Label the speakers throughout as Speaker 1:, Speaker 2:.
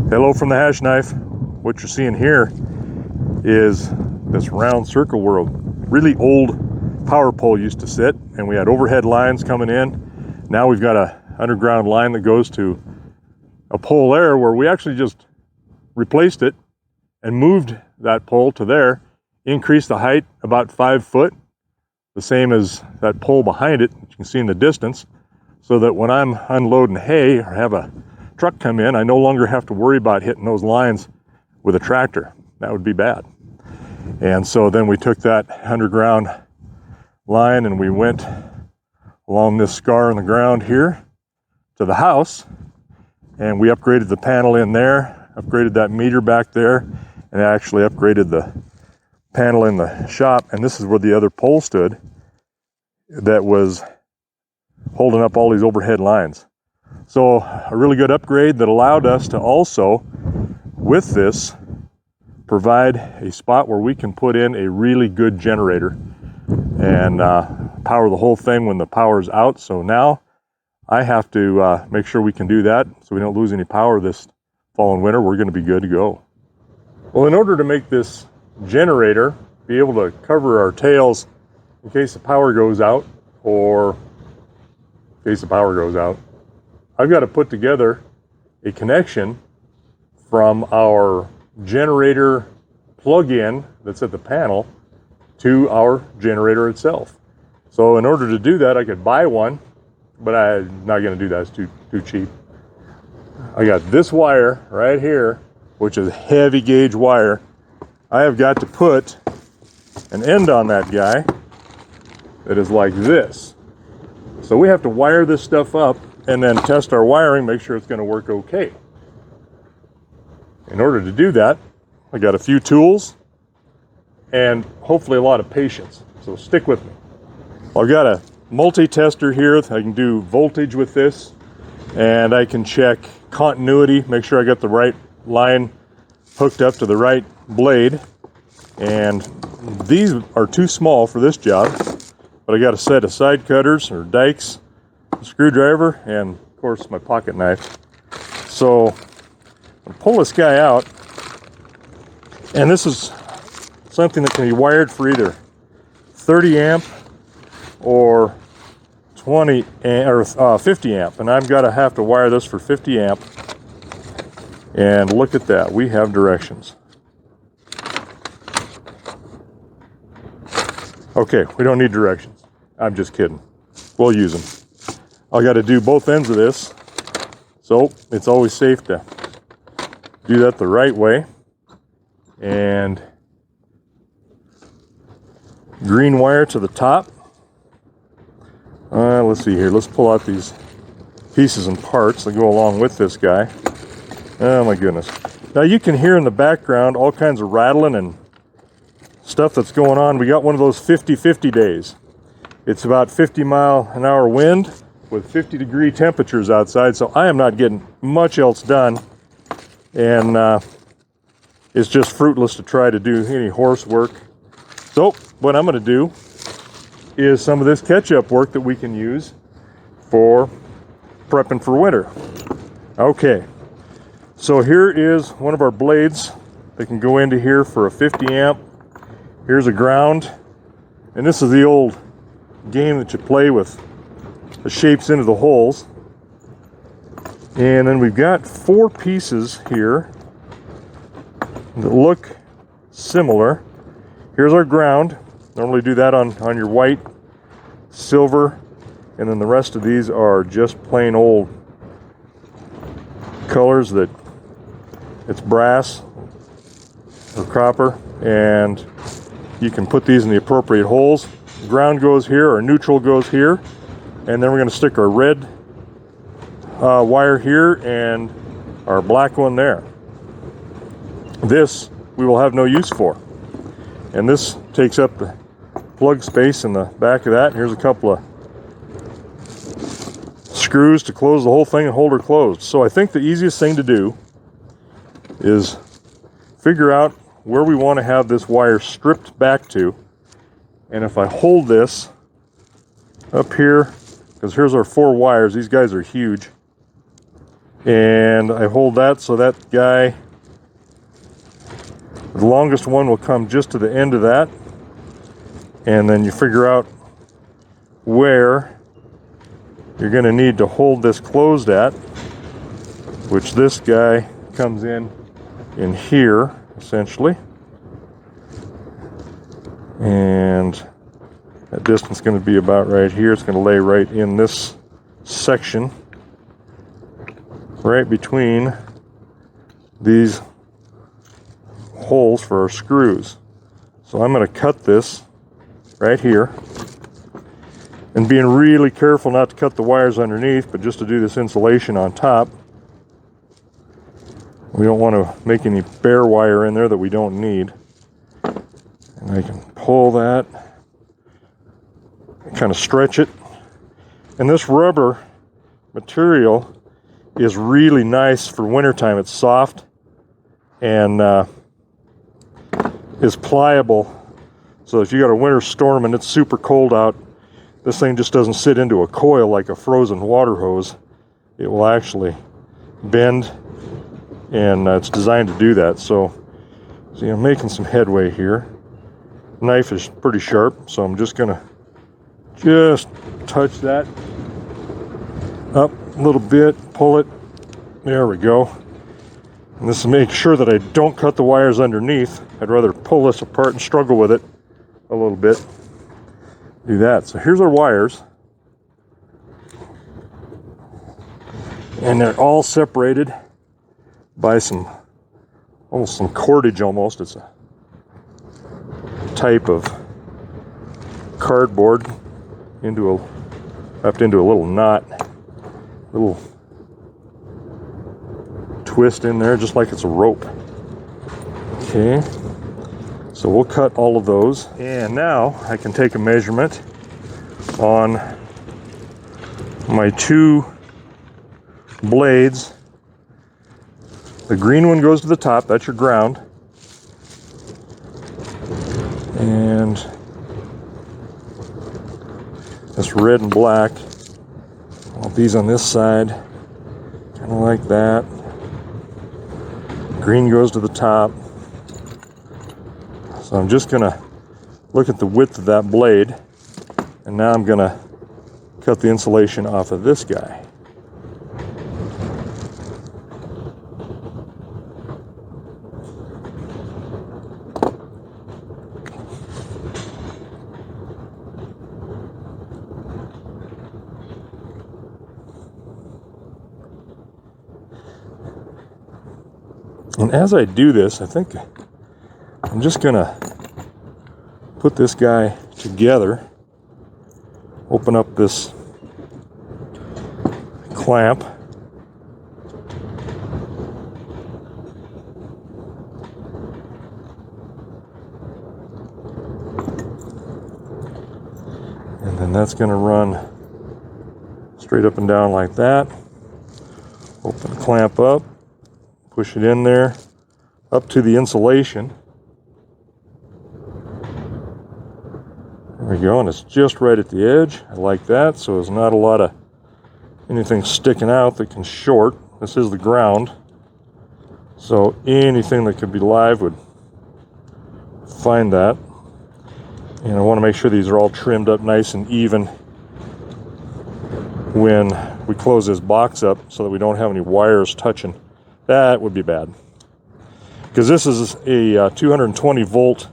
Speaker 1: Hello from the Hashknife. What you're seeing here is this round circle where a really old power pole used to sit, and we had overhead lines coming in. Now we've got a underground line that goes to a pole there where we actually just replaced it and moved that pole to there, increased the height about 5 foot, the same as that pole behind it, you can see in the distance, so that when I'm unloading hay or have a truck come in, I no longer have to worry about hitting those lines with a tractor. That would be bad. And so then we took that underground line and we went along this scar in the ground here to the house, and we upgraded the panel in there, upgraded that meter back there, and actually upgraded the panel in the shop. And this is where the other pole stood that was holding up all these overhead lines. So a really good upgrade that allowed us to also, with this, provide a spot where we can put in a really good generator and power the whole thing when the power's out. So now I have to make sure we can do that so we don't lose any power this fall and winter. We're going to be good to go. Well, in order to make this generator be able to cover our tails in case the power goes out, or in case the power goes out, I've got to put together a connection from our generator plug-in that's at the panel to our generator itself. So in order to do that, I could buy one, but I'm not going to do that. It's too cheap. I got this wire right here, which is heavy gauge wire. I have got to put an end on that guy that is like this. So we have to wire this stuff up and then test our wiring, make sure it's going to work okay. In order to do that, I got a few tools and hopefully a lot of patience. So stick with me. I've got a multi-tester here. I can do voltage with this, and I can check continuity, make sure I got the right line hooked up to the right blade. And these are too small for this job, but I got a set of side cutters or dikes, a screwdriver, and of course my pocket knife. So I'll pull this guy out, and this is something that can be wired for either 30 amp or 20 or 50 amp, and I've got to have to wire this for 50 amp. And look at that, we have directions. Okay, we don't need directions. I'm just kidding. We'll use them. I got to do both ends of this, so it's always safe to do that the right way. And green wire to the top. Let's see here. Let's pull out these pieces and parts that go along with this guy. Oh my goodness. Now you can hear in the background all kinds of rattling and stuff that's going on. We got one of those 50-50 days. It's about 50-mile-an-hour wind with 50-degree temperatures outside, so I am not getting much else done, and it's just fruitless to try to do any horse work. So what I'm going to do is some of this catch-up work that we can use for prepping for winter. Okay, so here is one of our blades that can go into here for a 50 amp. Here's a ground, and this is the old game that you play with the shapes into the holes. And then we've got 4 pieces here that look similar. Here's our ground. Normally do that on your white, silver, and then the rest of these are just plain old colors that it's brass or copper, and you can put these in the appropriate holes. Ground goes here, our neutral goes here, and then we're going to stick our red wire here and our black one there. This we will have no use for, and this takes up the plug space in the back of that. Here's a couple of screws to close the whole thing and hold her closed. So I think the easiest thing to do is figure out where we want to have this wire stripped back to. And if I hold this up here, because here's our 4 wires, these guys are huge, And I hold that so that guy, the longest one, will come just to the end of that. And then you figure out where you're going to need to hold this closed at, which this guy comes in here, essentially. And that distance is going to be about right here. It's going to lay right in this section, right between these holes for our screws. So I'm going to cut this right here, and being really careful not to cut the wires underneath, but just to do this insulation on top. We don't want to make any bare wire in there that we don't need. And I can pull that, kind of stretch it. And this rubber material is really nice for wintertime. It's soft and is pliable. So if you got a winter storm and it's super cold out, this thing just doesn't sit into a coil like a frozen water hose. It will actually bend, and it's designed to do that. So see, I'm making some headway here. Knife is pretty sharp, so I'm just gonna touch that up a little bit, pull it. There we go. And this is make sure that I don't cut the wires underneath. I'd rather pull this apart and struggle with it a little bit. Do that. So here's our wires. And they're all separated by almost some cordage almost. It's a type of cardboard wrapped into a little knot, little twist in there, just like it's a rope. Okay, so we'll cut all of those, and now I can take a measurement on my two blades. The green one goes to the top, that's your ground, and this red and black, all these on this side, kind of like that. Green goes to the top. So I'm just gonna look at the width of that blade, and now I'm gonna cut the insulation off of this guy. And as I do this, I think I'm just gonna put this guy together, open up this clamp, and then that's gonna run straight up and down like that. Open the clamp up, push it in there, up to the insulation. There we go, and it's just right at the edge. I like that, so there's not a lot of anything sticking out that can short. This is the ground, so anything that could be live would find that. And I want to make sure these are all trimmed up nice and even when we close this box up, so that we don't have any wires touching. That would be bad, because this is a 220 volt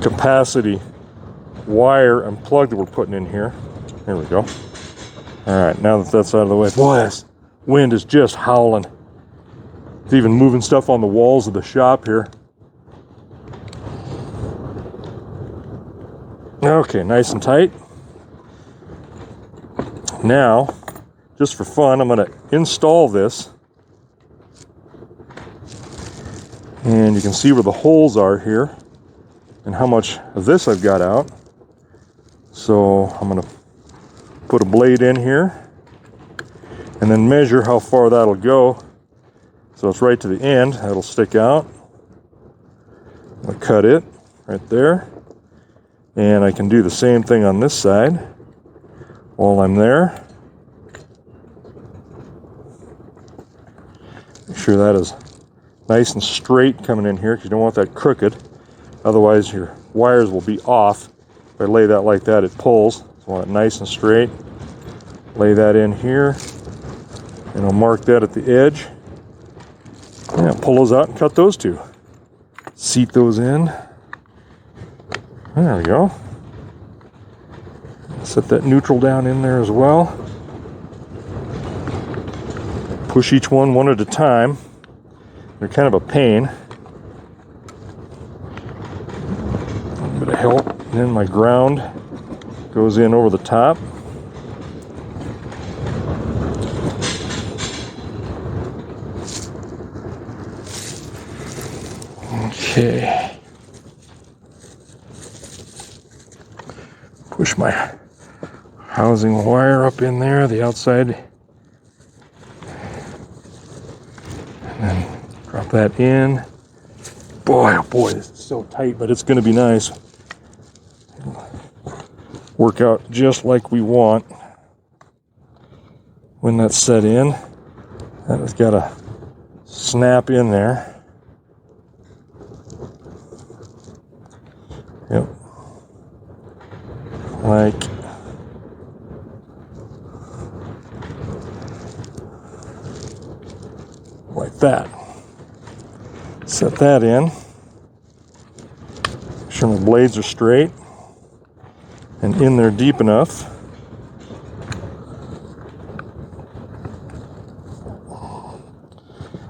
Speaker 1: capacity wire and plug that we're putting in here. There we go. All right, now that that's out of the way, boy, this wind is just howling. It's even moving stuff on the walls of the shop here. Okay, nice and tight. Now, just for fun, I'm going to install this, and you can see where the holes are here and how much of this I've got out. So I'm going to put a blade in here and then measure how far that'll go. So it's right to the end. That'll stick out. I'll cut it right there, and I can do the same thing on this side while I'm there. Make sure that is nice and straight coming in here, because you don't want that crooked. Otherwise your wires will be off. If I lay that like that, it pulls. So I want it nice and straight. Lay that in here, and I'll mark that at the edge. Yeah, pull those out and cut those two. Seat those in. There we go. Set that neutral down in there as well. Push each one at a time. They're kind of a pain. A little bit of help. And then my ground goes in over the top. Okay. Push my housing wire up in there, the outside. And then drop that in. Boy, oh boy, this is so tight, but it's going to be nice. It'll work out just like we want when that's set in. That has got to snap in there. Yep. Like that. Set that in. Make sure my blades are straight and in there deep enough.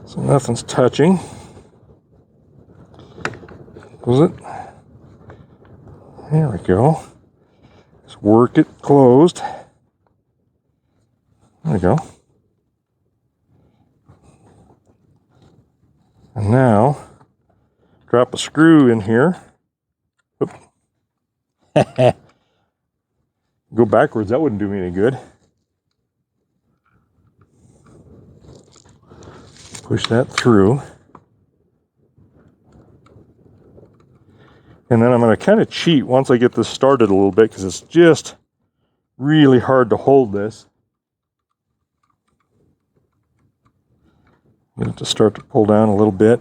Speaker 1: So nothing's touching. Was it? There we go. Just work it closed. There we go. And now, drop a screw in here. Oop. Go backwards, that wouldn't do me any good. Push that through. And then I'm going to kind of cheat once I get this started a little bit, because it's just really hard to hold this. I'm going to start to pull down a little bit.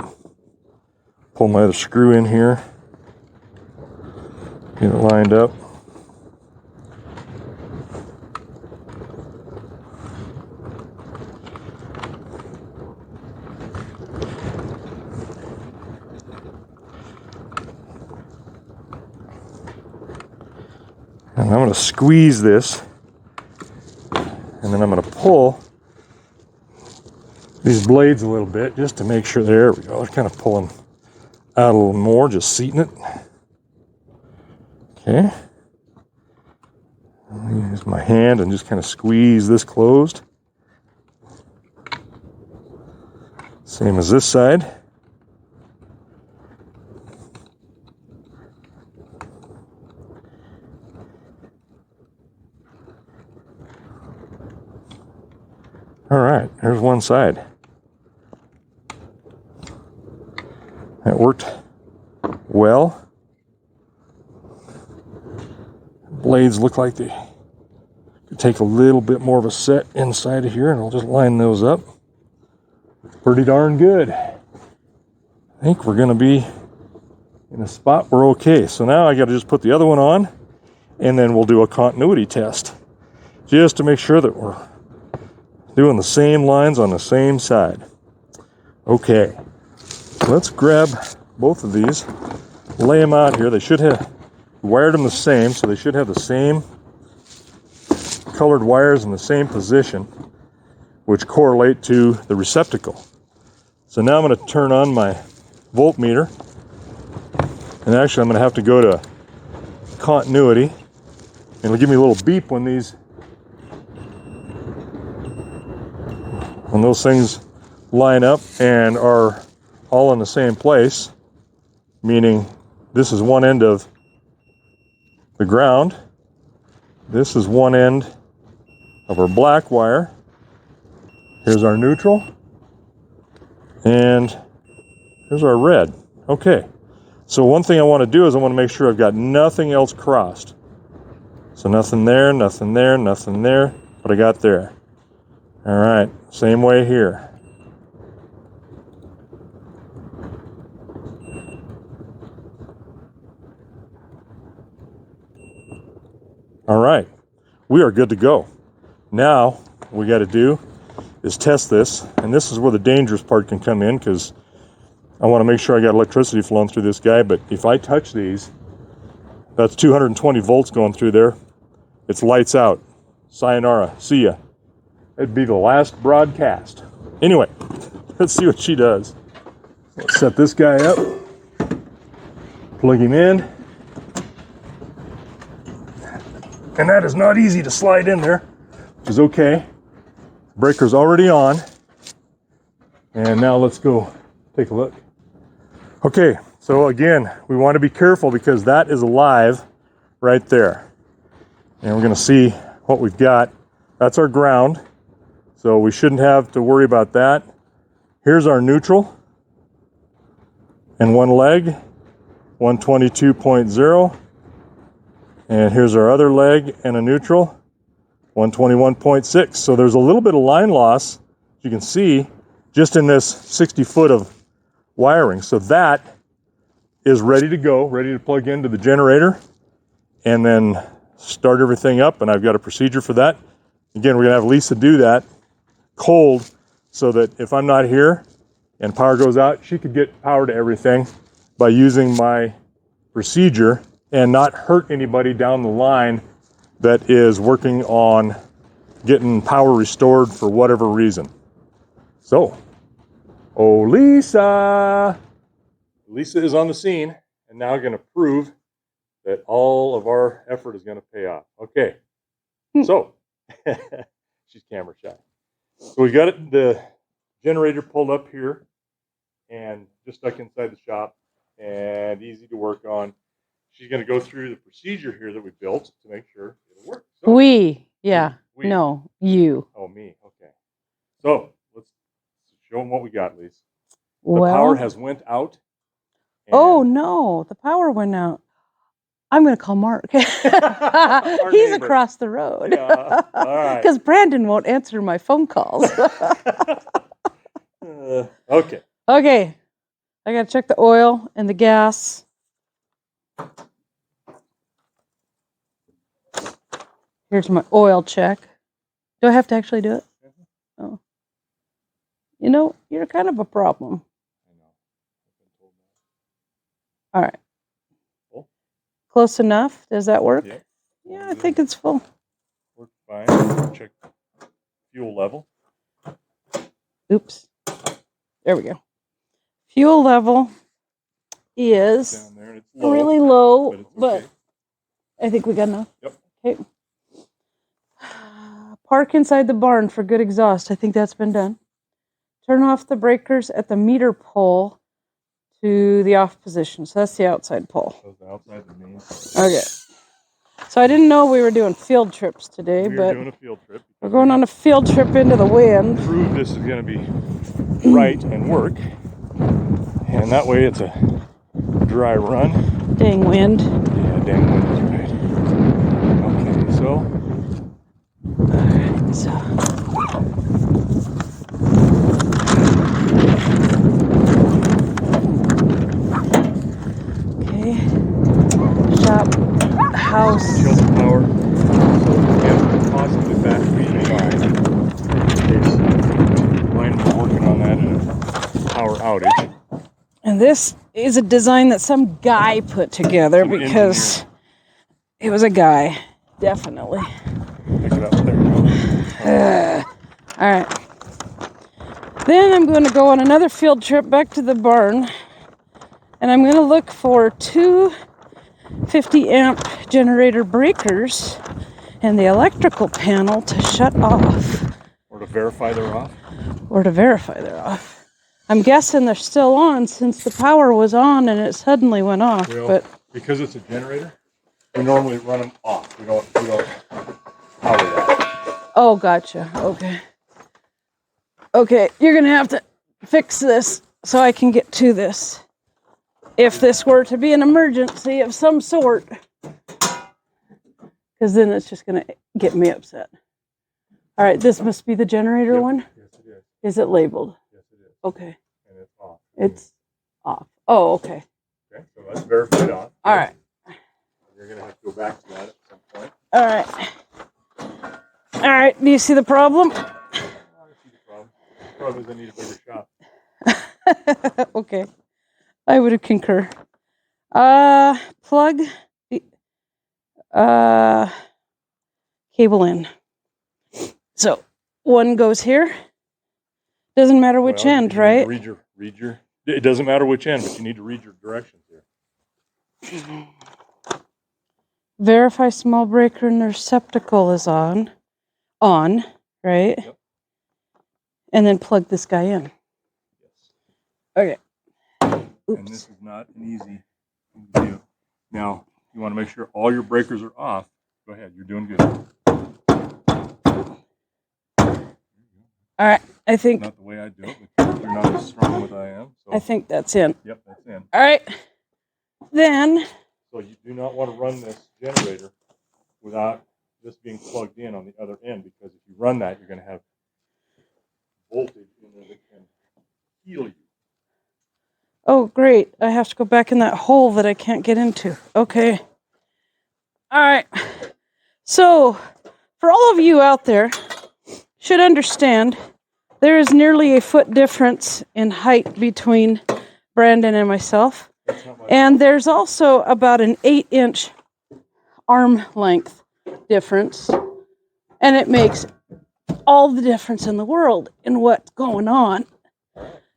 Speaker 1: Pull my other screw in here. Get it lined up. And I'm going to squeeze this, and then I'm going to pull these blades a little bit just to make sure. There we go. They're kind of pulling out a little more, just seating it. Okay. I'll use my hand and just kind of squeeze this closed. Same as this side. All right, there's one side. That worked well. Blades look like they could take a little bit more of a set inside of here, and I'll just line those up. Pretty darn good. I think we're going to be in a spot we're okay. So now I got to just put the other one on, and then we'll do a continuity test just to make sure that we're doing the same lines on the same side. Okay, let's grab both of these, lay them out here. They should have wired them the same, so they should have the same colored wires in the same position, which correlate to the receptacle. So now I'm going to turn on my voltmeter, and actually I'm going to have to go to continuity, and it'll give me a little beep when those things line up and are all in the same place, meaning this is one end of the ground, this is one end of our black wire, here's our neutral, and here's our red. Okay, so one thing I want to do is I want to make sure I've got nothing else crossed. So nothing there, nothing there, nothing there, what I got there. All right, same way here. All right, we are good to go. Now, what we got to do is test this, and this is where the dangerous part can come in, because I want to make sure I got electricity flowing through this guy, but if I touch these, that's 220 volts going through there. It's lights out. Sayonara. See ya. It'd be the last broadcast. Anyway, let's see what she does. Let's set this guy up. Plug him in. And that is not easy to slide in there, which is okay. Breaker's already on. And now let's go take a look. Okay, so again, we want to be careful because that is live right there. And we're going to see what we've got. That's our ground, so we shouldn't have to worry about that. Here's our neutral. And one leg, 122.0. And here's our other leg and a neutral, 121.6. So there's a little bit of line loss, you can see, just in this 60 foot of wiring. So that is ready to go, ready to plug into the generator and then start everything up. And I've got a procedure for that. Again, we're gonna have Lisa do that cold so that if I'm not here and power goes out, she could get power to everything by using my procedure and not hurt anybody down the line that is working on getting power restored for whatever reason. So, oh, Lisa is on the scene and now going to prove that all of our effort is going to pay off. Okay, so she's camera shy. So we got the generator pulled up here and just stuck inside the shop and easy to work on. She's going to go through the procedure here that we built to make sure it'll work. So,
Speaker 2: we. No, you.
Speaker 1: Oh, me. Okay. So let's show them what we got, Lisa. The
Speaker 2: Well,
Speaker 1: power has went out.
Speaker 2: Oh no, the power went out. I'm going to call Mark. He's
Speaker 1: neighbor.
Speaker 2: across the road.
Speaker 1: Yeah. All right.
Speaker 2: Because Brandon won't answer my phone calls.
Speaker 1: Okay.
Speaker 2: Okay. I got to check the oil and the gas. Here's my oil check. Do I have to actually do it? Oh. You know, you're kind of a problem.
Speaker 1: I know.
Speaker 2: All right.
Speaker 1: Full?
Speaker 2: Close enough? Does that work?
Speaker 1: Yep.
Speaker 2: Yeah, I think it's full.
Speaker 1: Works fine. Check fuel level.
Speaker 2: Oops. There we go. Fuel level is
Speaker 1: Down there, and it's low,
Speaker 2: really low,
Speaker 1: but it's
Speaker 2: but
Speaker 1: okay.
Speaker 2: I think we got enough.
Speaker 1: Yep.
Speaker 2: Okay. Park inside the barn for good exhaust. I think that's been done. Turn off the breakers at the meter pole to the off position. So that's the outside pole.
Speaker 1: So the outside, the main.
Speaker 2: Okay. So I didn't know we were doing field trips today,
Speaker 1: We're
Speaker 2: but
Speaker 1: doing a field trip.
Speaker 2: we're going on a field trip into the wind.
Speaker 1: Prove this is going to be right and work, and that way it's a dry run.
Speaker 2: Dang wind.
Speaker 1: Yeah, dang wind is right. Okay, so
Speaker 2: Alright, so okay. Shop house.
Speaker 1: kill the power. So and possibly back feed line. In case line was working on that in a power outage.
Speaker 2: And this is a design that some guy put together
Speaker 1: Some
Speaker 2: because
Speaker 1: engineer.
Speaker 2: it was a guy, definitely.
Speaker 1: Pick it up. There you go.
Speaker 2: All right. Then I'm going to go on another field trip back to the barn, and I'm going to look for two 50 amp generator breakers and the electrical panel to shut off.
Speaker 1: Or to verify they're off.
Speaker 2: I'm guessing they're still on since the power was on and it suddenly went off.
Speaker 1: Well,
Speaker 2: but
Speaker 1: because it's a generator, we normally run them off. We don't power that.
Speaker 2: oh, gotcha. Okay, you're gonna have to fix this so I can get to this. If this were to be an emergency of some sort, because then it's just gonna get me upset. All right, this must be the generator one.
Speaker 1: Yes, it is.
Speaker 2: Is it labeled?
Speaker 1: Yes, it is.
Speaker 2: Okay.
Speaker 1: And it's off.
Speaker 2: It's off. Oh, okay.
Speaker 1: Okay, so let's verify it off.
Speaker 2: All right.
Speaker 1: You're going to have to go back to that at some point.
Speaker 2: All right. All right. Do you see the problem?
Speaker 1: I see the problem. The problem is I need a bigger shop.
Speaker 2: Okay. I would concur. Plug the cable in. So one goes here. Doesn't matter which
Speaker 1: Well,
Speaker 2: end,
Speaker 1: you
Speaker 2: right?
Speaker 1: need to read your. It doesn't matter which end, but you need to read your directions here.
Speaker 2: Verify small breaker and receptacle is on, right?
Speaker 1: Yep.
Speaker 2: And then plug this guy in.
Speaker 1: Yes.
Speaker 2: Okay.
Speaker 1: And
Speaker 2: Oops.
Speaker 1: this is not an easy thing to do. Now, you want to make sure all your breakers are off. Go ahead, you're doing good.
Speaker 2: All right. I think
Speaker 1: Not the way I do it, but you're not as strong as I am. So.
Speaker 2: I think that's in.
Speaker 1: Yep, that's in.
Speaker 2: All right. Then.
Speaker 1: So you do not want to run this generator without this being plugged in on the other end, because if you run that, you're going to have voltage in there that can heal you.
Speaker 2: Oh, great. I have to go back in that hole that I can't get into. Okay. All right. So, for all of you out there, should understand there is nearly a foot difference in height between Brandon and myself. And there's also about an 8-inch arm length difference. And it makes all the difference in the world in what's going on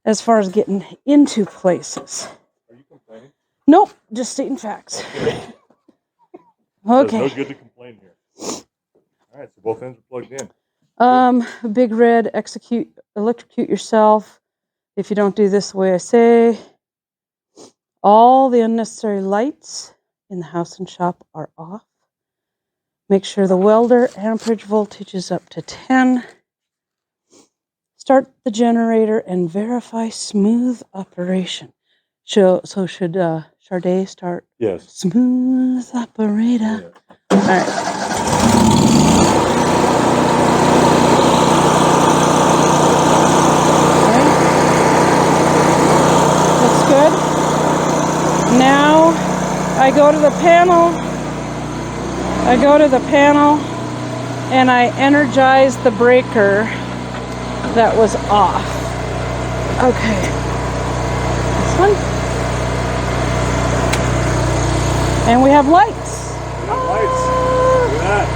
Speaker 2: as far as getting into places.
Speaker 1: Are you complaining?
Speaker 2: Nope, just stating facts. Okay.
Speaker 1: No good to complain here. All right, so both ends are plugged in.
Speaker 2: Big red, electrocute yourself. If you don't do this the way I say, all the unnecessary lights in the house and shop are off. Make sure the welder amperage voltage is up to 10. Start the generator and verify smooth operation. So should Charday start?
Speaker 1: Yes.
Speaker 2: Smooth operator.
Speaker 1: Yeah.
Speaker 2: All right. Okay. Looks good. Now I go to the panel. And I energize the breaker that was off. Okay. This one. And we have lights.
Speaker 1: We have lights. Look at that.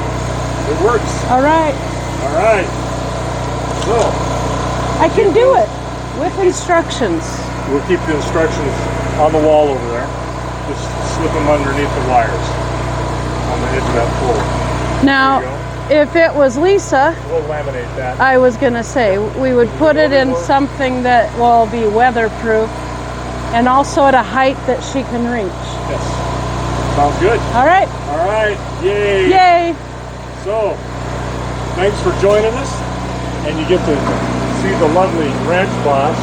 Speaker 1: It works.
Speaker 2: All right.
Speaker 1: All right. So.
Speaker 2: I can do it with instructions.
Speaker 1: We'll keep the instructions on the wall over there. Just slip them underneath the wires on the edge of that pole.
Speaker 2: Now, if it was Lisa,
Speaker 1: we'll laminate that.
Speaker 2: I was going to say, we would put it in something that will be weatherproof and also at a height that she can reach.
Speaker 1: Yes. Sounds good.
Speaker 2: All right.
Speaker 1: All right. Yay.
Speaker 2: Yay.
Speaker 1: So, thanks for joining us. And you get to see the lovely ranch boss